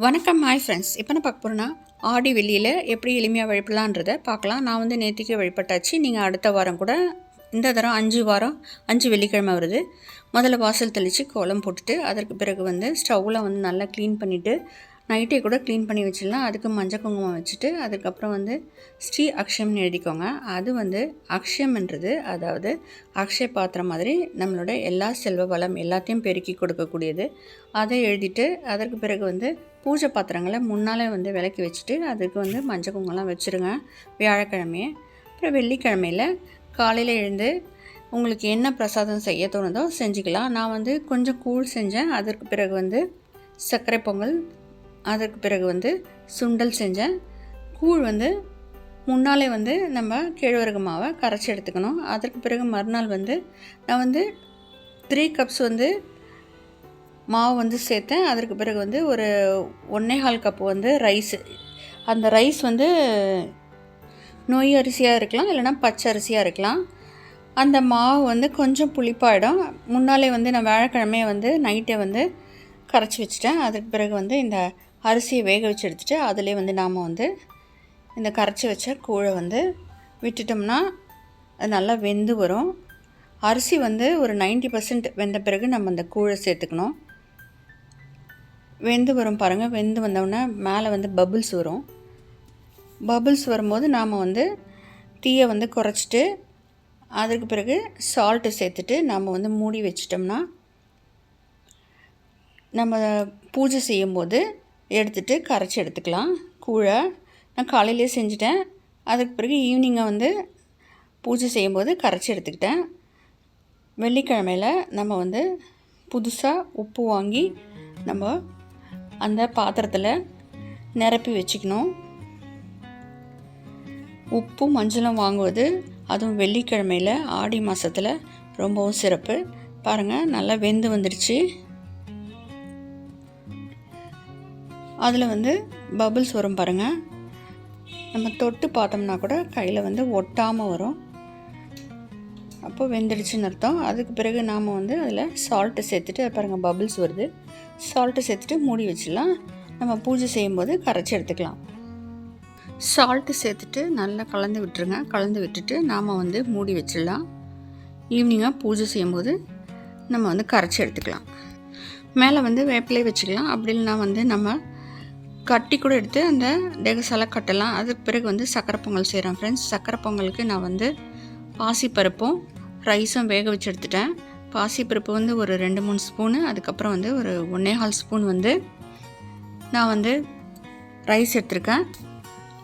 வணக்கம் hi friends. இப்போ நான் பார்க்க போகிறேன்னா ஆடி வெள்ளியில் எப்படி எளிமையாக வழிபடலான்றதை பார்க்கலாம். நான் வந்து நேற்றுக்கே வழிபட்டாச்சு. நீங்கள் அடுத்த வாரம் கூட இந்த தரம் 5 வெள்ளிக்கிழமை வருது. முதல்ல வாசல் தெளித்து கோலம் போட்டுட்டு அதற்கு பிறகு வந்து ஸ்டவ்வில் வந்து நல்லா க்ளீன் பண்ணிவிட்டு நைட்டே கூட க்ளீன் பண்ணி வச்சிடலாம். அதுக்கு மஞ்சள் குங்குமம் வச்சுட்டு அதுக்கப்புறம் வந்து ஸ்ரீ அக்ஷயம்னு எழுதிக்கோங்க. அது வந்து அக்ஷயம்ன்றது அதாவது அக்ஷய பாத்திரம் மாதிரி நம்மளோட எல்லா செல்வ வளம் எல்லாத்தையும் பெருக்கி கொடுக்கக்கூடியது. அதை எழுதிட்டு அதற்கு பிறகு வந்து பூஜை பாத்திரங்களை முன்னாலே வந்து விளக்கி வச்சுட்டு அதுக்கு வந்து மஞ்சள் குங்குமம்லாம் வச்சுருங்க வியாழக்கிழமையே. அப்புறம் வெள்ளிக்கிழமையில் காலையில் எழுந்து உங்களுக்கு என்ன பிரசாதம் செய்ய தோணுதோ செஞ்சுக்கலாம். நான் வந்து கொஞ்சம் கூழ் செஞ்சேன். அதற்கு பிறகு வந்து சர்க்கரை பொங்கல், அதற்கு பிறகு வந்து சுண்டல் செஞ்சேன். கூழ் வந்து முன்னாலே வந்து நம்ம கேழ்வரகு மாவை கரைச்சி எடுத்துக்கணும். அதற்கு பிறகு மறுநாள் வந்து நான் வந்து 3 கப்ஸ் வந்து மாவு வந்து சேர்த்தேன். அதற்கு பிறகு வந்து ஒரு 1.25 கப்பு வந்து ரைஸு. அந்த ரைஸ் வந்து நொய் அரிசியாக இருக்கலாம், இல்லைனா பச்சை அரிசியாக இருக்கலாம். அந்த மாவு வந்து கொஞ்சம் புளிப்பாயிடும். முன்னாலே வந்து நான் வியாழக்கிழமையே வந்து நைட்டே வந்து கரைச்சி வச்சுட்டேன். அதுக்கு பிறகு வந்து இந்த அரிசியை வேக வச்சு எடுத்துகிட்டு அதிலே வந்து நாம் வந்து இந்த கரைச்சி வச்ச கூழை வந்து விட்டுட்டோம்னா அது நல்லா வெந்து வரும். அரிசி வந்து ஒரு 90% வெந்த பிறகு நம்ம அந்த கூழை சேர்த்துக்கணும். வெந்து வரும் பாருங்கள். வெந்து வந்தோடனே மேலே வந்து பபுள்ஸ் வரும். பபுள்ஸ் வரும்போது நாம் வந்து தீயை வந்து குறைச்சிட்டு அதற்கு பிறகு சால்ட்டு சேர்த்துட்டு நம்ம வந்து மூடி வச்சிட்டோம்னா நம்ம பூஜை செய்யும்போது எடுத்துகிட்டு கரைச்சி எடுத்துக்கலாம். கூழை நான் காலையிலே செஞ்சுட்டேன். அதுக்கு பிறகு ஈவினிங்கை வந்து பூஜை செய்யும்போது கரைச்சி எடுத்துக்கிட்டேன். வெள்ளிக்கிழமையில் நம்ம வந்து புதுசாக உப்பு வாங்கி நம்ம அந்த பாத்திரத்தில் நிரப்பி வச்சுக்கணும். உப்பும் மஞ்சளும் வாங்குவது அதுவும் வெள்ளிக்கிழமையில் ஆடி மாதத்தில் ரொம்பவும் சிறப்பு. பாருங்கள், நல்லா வெந்து வந்துடுச்சு. அதில் வந்து பபுள்ஸ் வரும் பாருங்கள். நம்ம தொட்டு பார்த்தோம்னா கூட கையில் வந்து ஒட்டாமல் வரும். அப்போ வெந்துடுச்சுன்னு அர்த்தம். அதுக்கு பிறகு நாம் வந்து அதில் சால்ட்டு சேர்த்துட்டு பாருங்கள் பபுள்ஸ் வருது. சால்ட்டு சேர்த்துட்டு மூடி வச்சிடலாம். நம்ம பூஜை செய்யும்போது கரைச்சி எடுத்துக்கலாம். சால்ட்டு சேர்த்துட்டு நல்லா கலந்து விட்டுருங்க. கலந்து விட்டுட்டு நாம் வந்து மூடி வச்சிடலாம். ஈவினிங்காக பூஜை செய்யும்போது நம்ம வந்து கரைச்சி எடுத்துக்கலாம். மேலே வந்து வேப்பிலையை வச்சுக்கலாம். அப்படி இல்லைனா வந்து நம்ம கட்டி கூட எடுத்து அந்த டெகசால கட்டலாம். அதுக்கு பிறகு வந்து சக்கரை பொங்கல் செய்கிறேன் ஃப்ரெண்ட்ஸ். சக்கரை பொங்கலுக்கு நான் வந்து பாசிப்பருப்பும் ரைஸும் வேக வச்சு எடுத்துட்டேன். பாசிப்பருப்பு வந்து ஒரு 2-3 ஸ்பூனு, அதுக்கப்புறம் வந்து ஒரு 1.25 ஸ்பூன் வந்து நான் வந்து ரைஸ் எடுத்துருக்கேன்.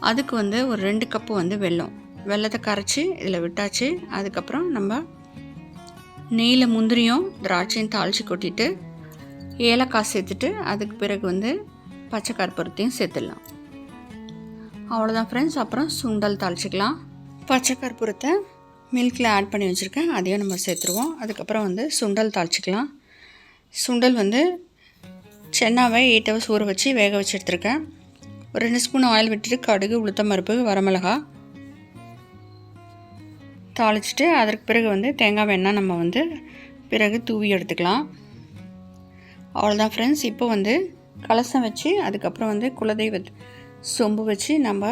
அதுக்கு வந்து ஒரு 2 கப்பு வந்து வெல்லத்தை கரைச்சி இதில் விட்டாச்சு. அதுக்கப்புறம் நம்ம நெய்யில் முந்திரியும் திராட்சையும் தாளித்து கொட்டிட்டு ஏலக்காய் சேர்த்துட்டு அதுக்கு பிறகு வந்து பச்சை கற்பூரத்தையும் சேர்த்துடலாம். அவ்வளோதான் ஃப்ரெண்ட்ஸ். அப்புறம் சுண்டல் தாளிச்சிக்கலாம். பச்சை கற்பூரத்தை மில்கில் ஆட் பண்ணி வச்சுருக்கேன், அதையும் நம்ம சேர்த்துருவோம். அதுக்கப்புறம் வந்து சுண்டல் தாளிச்சிக்கலாம். சுண்டல் வந்து சென்னாவை 8 ஹவர்ஸ் ஊற வச்சு வேக வச்சு எடுத்துருக்கேன். ஒரு 2 ஸ்பூன் ஆயில் விட்டுட்டு கடுகு, உளுத்தம் பருப்பு, வரமிளகா தாளிச்சிட்டு அதற்கு பிறகு வந்து தேங்காய் எண்ணெய் நம்ம வந்து பிறகு தூவி எடுத்துக்கலாம். அவ்வளோதான் ஃப்ரெண்ட்ஸ். இப்போ வந்து கலசம் வச்சு அதுக்கப்புறம் வந்து குலதெய்வ சொம்பு வச்சு நம்ம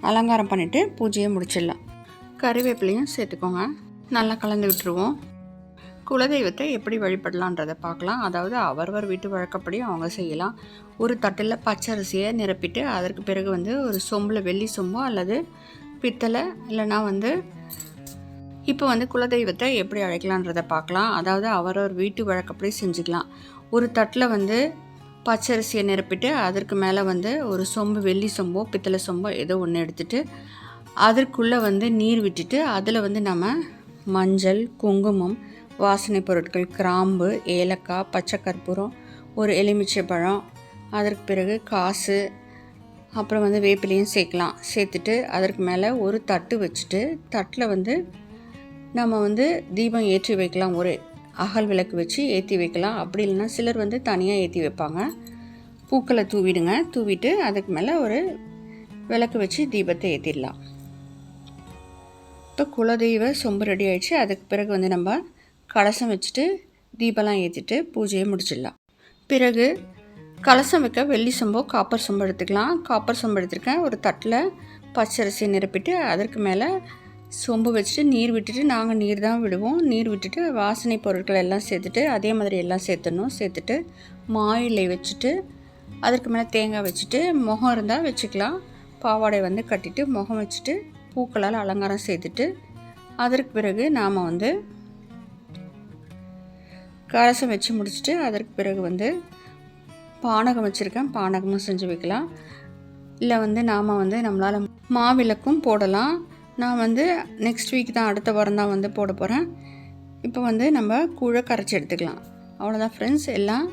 அலங்காரம் பண்ணிவிட்டு பூஜையை முடிச்சிடலாம். கறிவேப்பிலையும் சேர்த்துக்கோங்க. நல்லா கலந்து விட்டுருவோம். குலதெய்வத்தை எப்படி வழிபடலான்றதை பார்க்கலாம். அதாவது அவரவர் வீட்டு வழக்கப்படி அவங்க செய்யலாம். ஒரு தட்டில் பச்சரிசியை நிரப்பிட்டு அதற்கு பிறகு வந்து ஒரு சொம்பில் வெள்ளி சொம்போ அல்லது பித்தளை இல்லைனா வந்து இப்போ வந்து குலதெய்வத்தை எப்படி அழைக்கலான்றதை பார்க்கலாம். அதாவது அவரவர் வீட்டு வழக்கப்படி செஞ்சுக்கலாம். ஒரு தட்டில் வந்து பச்சரிசியை நிரப்பிட்டு அதற்கு மேலே வந்து ஒரு சொம்பு வெள்ளி சொம்போ பித்தளை சொம்போ ஏதோ ஒன்று எடுத்துகிட்டு அதற்குள்ளே வந்து நீர் விட்டுட்டு அதில் வந்து நம்ம மஞ்சள், குங்குமம், வாசனை பொருட்கள், கிராம்பு, ஏலக்காய், பச்சை கற்பூரம், ஒரு எலுமிச்சை பழம், அதற்கு பிறகு காசு, அப்புறம் வந்து வேப்பிலையும் சேர்க்கலாம். சேர்த்துட்டு அதற்கு மேலே ஒரு தட்டு வச்சுட்டு தட்டில் வந்து நம்ம வந்து தீபம் ஏற்றி வைக்கலாம். ஒரு அகல் விளக்கு வச்சு ஏற்றி வைக்கலாம். அப்படி இல்லைன்னா சிலர் வந்து தனியாக ஏற்றி வைப்பாங்க. பூக்களை தூவிடுங்க. தூவிட்டு அதுக்கு மேலே ஒரு விளக்கு வச்சு தீபத்தை ஏற்றிடலாம். இப்போ குலதெய்வ சொம்பு ரெடி ஆகிடுச்சு. அதுக்கு பிறகு வந்து நம்ம கலசம் வச்சுட்டு தீபம்லாம் ஏற்றிட்டு பூஜையை முடிச்சிடலாம். பிறகு கலசம் வைக்க வெள்ளி சொம்போ காப்பர் சொம்பு எடுத்துக்கலாம். காப்பர் சொம்பு எடுத்துருக்கேன். ஒரு தட்டில் பச்சரிசியை நிரப்பிட்டு அதற்கு மேலே சொம்பு வச்சுட்டு நீர் விட்டுட்டு, நாங்கள் நீர் தான் விடுவோம். நீர் விட்டுட்டு வாசனை பொருட்கள் எல்லாம் சேர்த்துட்டு அதே மாதிரி எல்லாம் சேர்த்துடணும். சேர்த்துட்டு மாயிலை வச்சுட்டு அதற்கு மேலே தேங்காய் வச்சுட்டு முகம் இருந்தால் வச்சுக்கலாம். பாவாடை வந்து கட்டிட்டு முகம் வச்சுட்டு பூக்களால் அலங்காரம் செய்துட்டு அதற்கு பிறகு நாம் வந்து கலசம் வச்சு முடிச்சுட்டு அதற்கு பிறகு வந்து பானகம் வச்சுருக்கேன். பானகமும் செஞ்சு வைக்கலாம். இல்லை வந்து நாம் வந்து நம்மளால் மாவிளக்கும் போடலாம். நான் வந்து நெக்ஸ்ட் வீக் தான், அடுத்த வாரம் தான் வந்து போட போகிறேன். இப்போ வந்து நம்ம கூழை கரைச்சி எடுத்துக்கலாம். அவ்வளோதான் ஃப்ரெண்ட்ஸ். எல்லாம்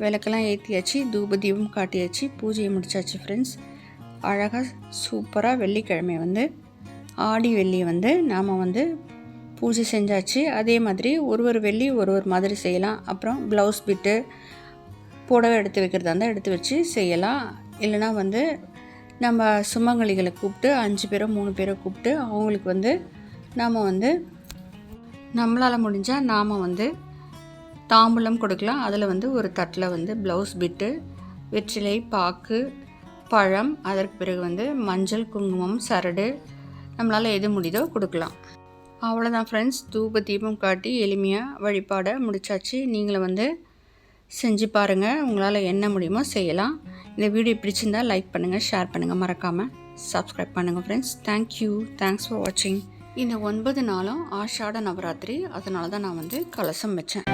விளக்கெல்லாம் ஏற்றியாச்சு, தூப தீபம் காட்டியாச்சு, பூஜையை முடிச்சாச்சு ஃப்ரெண்ட்ஸ். அழகாக சூப்பராக வெள்ளிக்கிழமை வந்து ஆடி வெள்ளியை வந்து நாம் வந்து பூஜை செஞ்சாச்சு. அதே மாதிரி ஒரு வெள்ளி ஒரு மாதிரி செய்யலாம். அப்புறம் ப்ளவுஸ் பிட்டு புடவை எடுத்து வைக்கிறதா இருந்தால் எடுத்து வச்சு செய்யலாம். இல்லைனா வந்து நம்ம சுமங்கலிகளை கூப்பிட்டு 5 பேரோ 3 பேரோ கூப்பிட்டு அவங்களுக்கு வந்து நாம் வந்து நம்மளால் முடிஞ்சால் நாம் வந்து தாம்பூலம் கொடுக்கலாம். அதில் வந்து ஒரு தட்டில் வந்து ப்ளவுஸ் பிட்டு, வெற்றிலை, பாக்கு, பழம், அதற்கு பிறகு வந்து மஞ்சள், குங்குமம், சரடு, நம்மளால் எது முடியுதோ கொடுக்கலாம். அவ்வளோதான் ஃப்ரெண்ட்ஸ். தூப தீபம் காட்டி எளிமையாக வழிபாடை முடிச்சாச்சு. நீங்களும் வந்து செஞ்சு பாருங்கள். உங்களால் என்ன முடியுமோ செய்யலாம். இந்த வீடியோ பிடிச்சிருந்தால் லைக் பண்ணுங்கள், ஷேர் பண்ணுங்கள், மறக்காமல் சப்ஸ்கிரைப் பண்ணுங்கள் ஃப்ரெண்ட்ஸ். தேங்க்யூ. தேங்க்ஸ் ஃபார் வாட்சிங். இந்த 9 நாளும் ஆஷாட நவராத்திரி, அதனால தான் நான் வந்து கலசம் வச்சேன்.